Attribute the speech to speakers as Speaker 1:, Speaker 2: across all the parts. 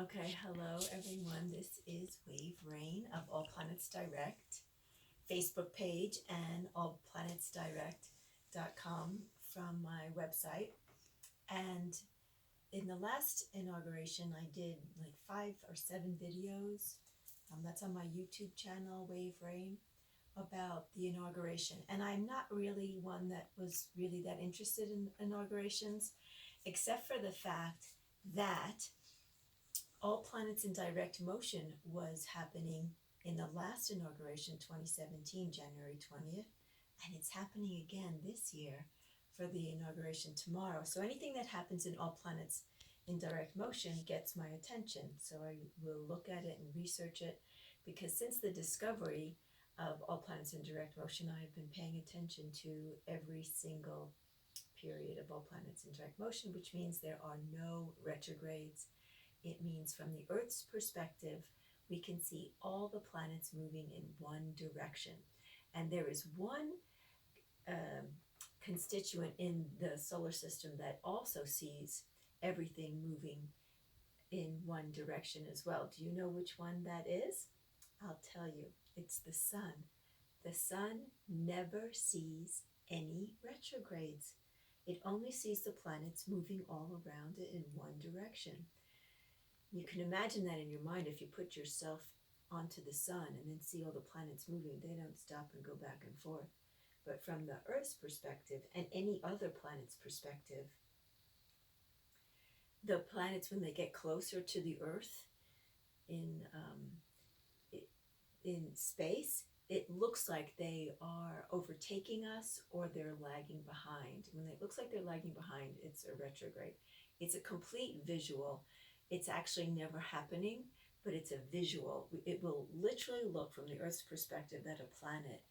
Speaker 1: Okay, hello everyone. This is Wave Rayne of All Planets Direct Facebook page and allplanetsdirect.com from my website. And in the last inauguration, I did like 5 or 7 videos. That's on my YouTube channel, Wave Rayne, about the inauguration. And I'm not really one that was really that interested in inaugurations, except for the fact that all Planets in Direct Motion was happening in the last inauguration, 2017, January 20th, and it's happening again this year for the inauguration tomorrow. So anything that happens in All Planets in Direct Motion gets my attention. So I will look at it and research it, because since the discovery of All Planets in Direct Motion, I have been paying attention to every single period of All Planets in Direct Motion, which means there are no retrogrades. It means from the Earth's perspective, we can see all the planets moving in one direction. And there is one constituent in the solar system that also sees everything moving in one direction as well. Do you know which one that is? I'll tell you. It's the sun. The sun never sees any retrogrades. It only sees the planets moving all around it in one direction. You can imagine that in your mind. If you put yourself onto the sun and then see all the planets moving, they don't stop and go back and forth. But from the Earth's perspective and any other planet's perspective, the planets, when they get closer to the Earth in space, it looks like they are overtaking us or they're lagging behind. When it looks like they're lagging behind, it's a retrograde. It's a complete visual. It's actually never happening, but it's a visual. It will literally look from the Earth's perspective that a planet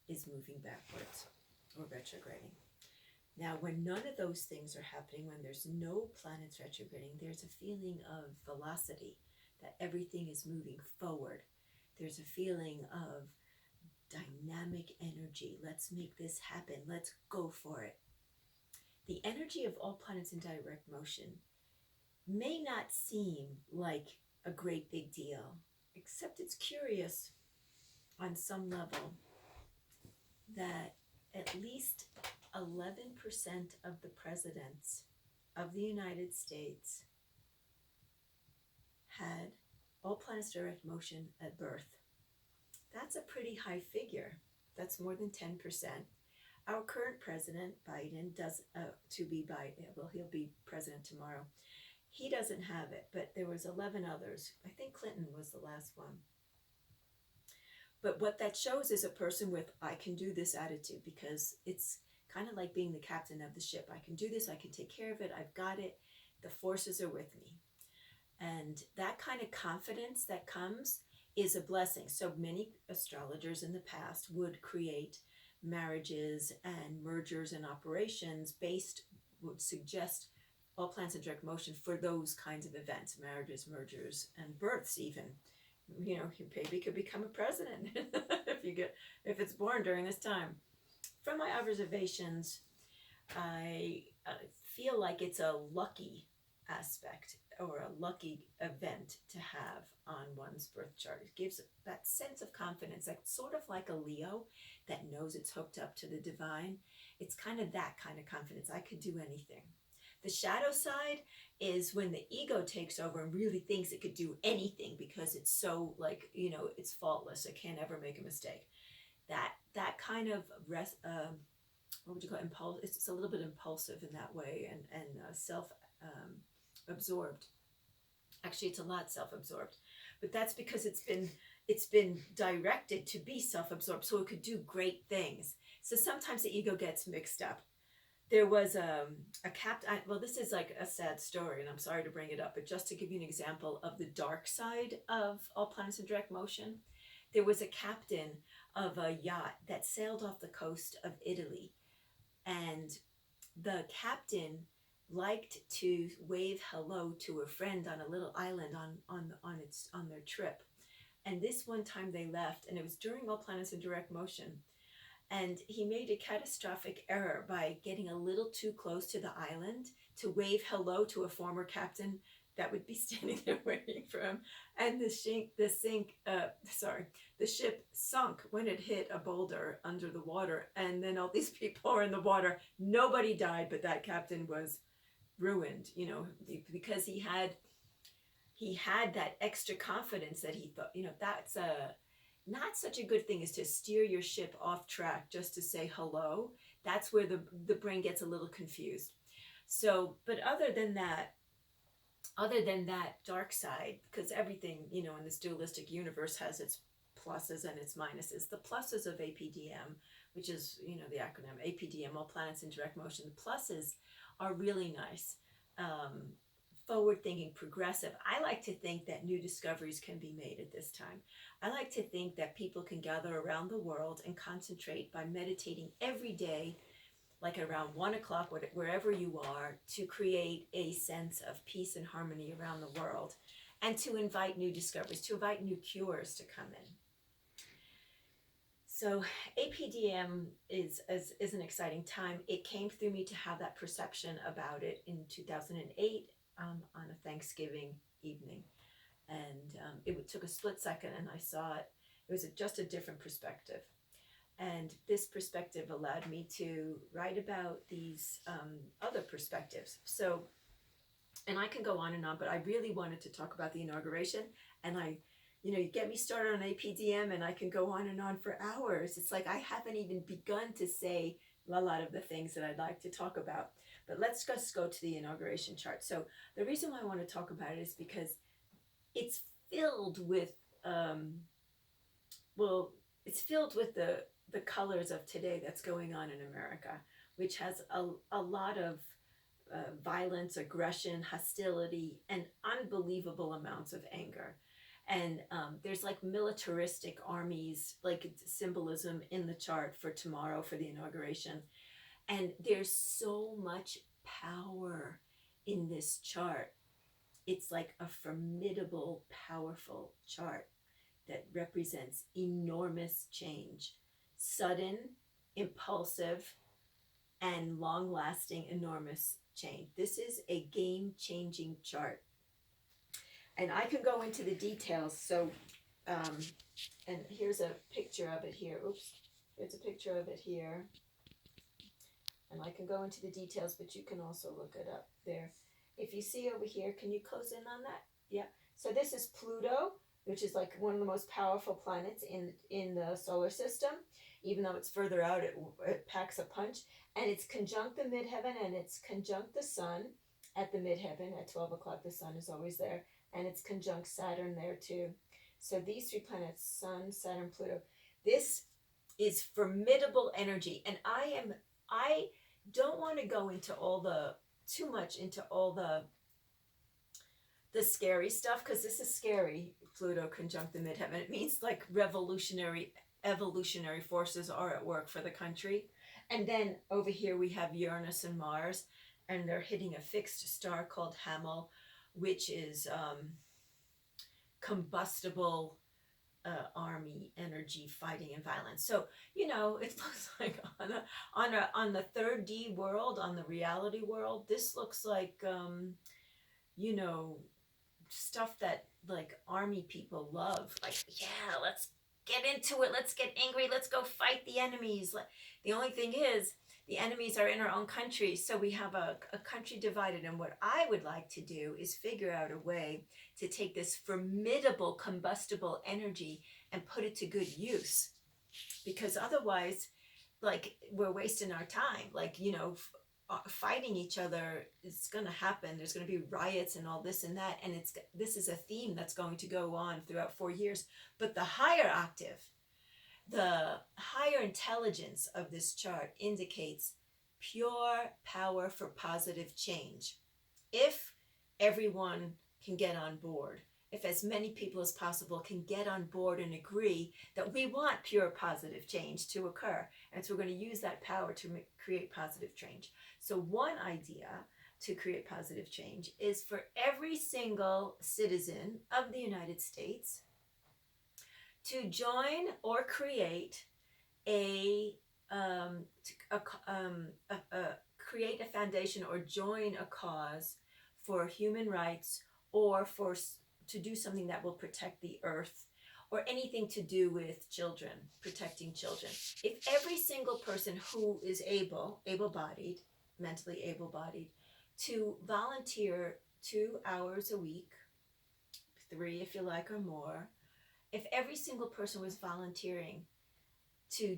Speaker 1: is moving backwards or retrograding. Now, when none of those things are happening, when there's no planets retrograding, there's a feeling of velocity, that everything is moving forward. There's a feeling of dynamic energy. Let's make this happen. Let's go for it. The energy of all planets in direct motion may not seem like a great big deal, except it's curious on some level that at least 11% of the presidents of the United States had all planets direct motion at birth. That's a pretty high figure. That's more than 10%. Our current president, Biden, he'll be president tomorrow. He doesn't have it, but there was 11 others. I think Clinton was the last one. But what that shows is a person with I can do this attitude, because it's kind of like being the captain of the ship. I can do this, I can take care of it, I've got it, the forces are with me. And that kind of confidence that comes is a blessing. So many astrologers in the past would create marriages and mergers and operations would suggest all planets in direct motion for those kinds of events, marriages, mergers, and births even. You know, your baby could become a president if it's born during this time. From my observations, I feel like it's a lucky aspect or a lucky event to have on one's birth chart. It gives that sense of confidence, like sort of like a Leo that knows it's hooked up to the divine. It's kind of that kind of confidence. I could do anything. The shadow side is when the ego takes over and really thinks it could do anything because it's so it's faultless. It can't ever make a mistake. That kind of what would you call it? Impulse? It's a little bit impulsive in that way, and self absorbed. Actually, it's a lot self-absorbed, but that's because it's been directed to be self-absorbed, so it could do great things. So sometimes the ego gets mixed up. There was a captain. Well, this is like a sad story, and I'm sorry to bring it up, but just to give you an example of the dark side of all planets in direct motion, there was a captain of a yacht that sailed off the coast of Italy, and the captain liked to wave hello to a friend on a little island on their trip. And this one time they left, and it was during all planets in direct motion. And he made a catastrophic error by getting a little too close to the island to wave hello to a former captain that would be standing there waiting for him. And the ship sunk when it hit a boulder under the water. And then all these people are in the water. Nobody died, but that captain was ruined, you know, because he had that extra confidence that he thought, you know, that's not such a good thing, is to steer your ship off track just to say hello. That's where the brain gets a little confused. So, but other than that dark side, because everything, you know, in this dualistic universe has its pluses and its minuses. The pluses of APDM, which is, you know, the acronym APDM, all planets in direct motion, the pluses are really nice. Forward thinking, progressive. I like to think that new discoveries can be made at this time. I like to think that people can gather around the world and concentrate by meditating every day, like around 1 o'clock, wherever you are, to create a sense of peace and harmony around the world, and to invite new discoveries, to invite new cures to come in. So APDM is an exciting time. It came through me to have that perception about it in 2008 on a Thanksgiving evening. And it took a split second and I saw it. It was just a different perspective. And this perspective allowed me to write about these other perspectives. So, and I can go on, but I really wanted to talk about the inauguration. And you get me started on APDM and I can go on for hours. It's like I haven't even begun to say a lot of the things that I'd like to talk about. But let's just go to the inauguration chart. So the reason why I want to talk about it is because it's filled with, it's filled with the colors of today that's going on in America, which has a lot of violence, aggression, hostility, and unbelievable amounts of anger. And there's like militaristic armies, like symbolism in the chart for tomorrow for the inauguration. And there's so much power in this chart. It's like a formidable, powerful chart that represents enormous change, sudden, impulsive, and long-lasting, enormous change. This is a game-changing chart. And I can go into the details. So, and here's a picture of it here. Oops, here's a picture of it here. And I can go into the details, but you can also look it up there. If you see over here, can you close in on that? Yeah. So this is Pluto, which is like one of the most powerful planets in the solar system. Even though it's further out, it packs a punch. And it's conjunct the midheaven and it's conjunct the sun at the midheaven at 12 o'clock. The sun is always there. And it's conjunct Saturn there too. So these three planets, Sun, Saturn, Pluto, this is formidable energy. And I don't want to go into too much into all the scary stuff, because this is scary. Pluto conjunct the midheaven. It means like evolutionary forces are at work for the country. And then over here we have Uranus and Mars, and they're hitting a fixed star called Hamel, which is combustible army energy, fighting and violence. So it looks like on the third D world, on the reality world, this looks like stuff that like army people love. Like, yeah, let's get into it. Let's get angry. Let's go fight the enemies. The only thing is, the enemies are in our own country, so we have a country divided. And what I would like to do is figure out a way to take this formidable combustible energy and put it to good use. Because otherwise, like, we're wasting our time. Like, fighting each other is going to happen. There's going to be riots and all this and that. And this is a theme that's going to go on throughout 4 years. But the higher octave, the higher intelligence of this chart indicates pure power for positive change. If everyone can get on board, if as many people as possible can get on board and agree that we want pure positive change to occur. And so we're going to use that power to create positive change. So one idea to create positive change is for every single citizen of the United States to join or create create a foundation or join a cause for human rights or to do something that will protect the earth, or anything to do with children, protecting children. If every single person who is able-bodied, mentally able-bodied, to volunteer 2 hours a week, 3 if you like or more, if every single person was volunteering to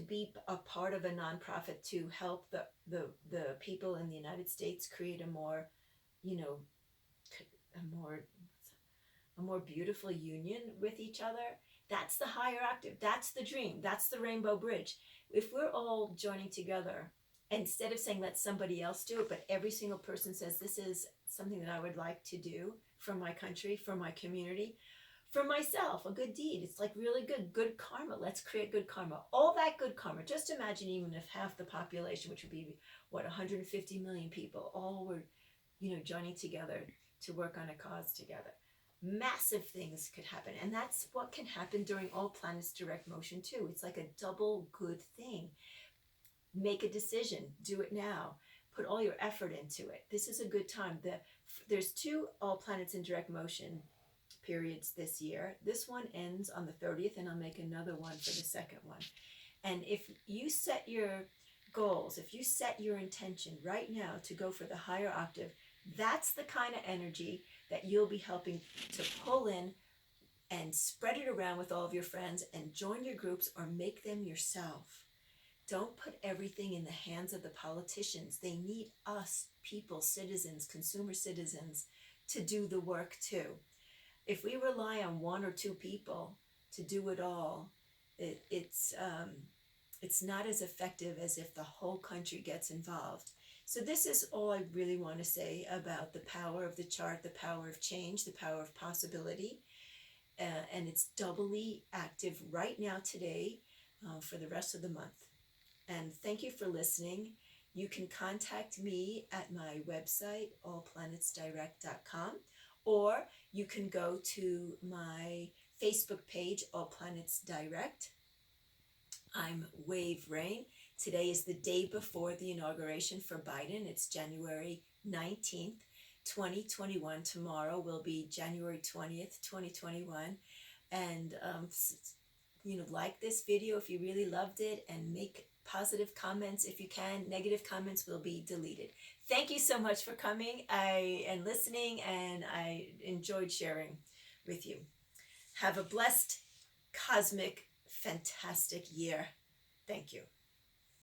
Speaker 1: be a part of a nonprofit to help the people in the United States create a more, you know, a more beautiful union with each other, that's the higher octave. That's the dream. That's the rainbow bridge. If we're all joining together, instead of saying let somebody else do it, but every single person says this is something that I would like to do for my country, for my community, for myself, a good deed. It's like really good karma. Let's create good karma. All that good karma. Just imagine, even if half the population, which would be what, 150 million people, all were, joining together to work on a cause together. Massive things could happen, and that's what can happen during All Planets Direct Motion too. It's like a double good thing. Make a decision. Do it now. Put all your effort into it. This is a good time. There's 2 All Planets in Direct Motion periods this year. This one ends on the 30th, and I'll make another one for the second one. And if you set your goals, if you set your intention right now to go for the higher octave, that's the kind of energy that you'll be helping to pull in and spread it around with all of your friends, and join your groups or make them yourself. Don't put everything in the hands of the politicians. They need us, people, citizens, consumer citizens, to do the work too. If we rely on 1 or 2 people to do it all, it's not as effective as if the whole country gets involved. So this is all I really want to say about the power of the chart, the power of change, the power of possibility. And it's doubly active right now today for the rest of the month. And thank you for listening. You can contact me at my website, allplanetsdirect.com, or you can go to my Facebook page, All Planets Direct. I'm Wave Rayne. Today is the day before the inauguration for Biden. It's January 19th, 2021. Tomorrow will be January 20th, 2021. And, like this video if you really loved it, and make positive comments if you can. Negative comments will be deleted. Thank you so much for coming and listening, and I enjoyed sharing with you. Have a blessed, cosmic, fantastic year. Thank you.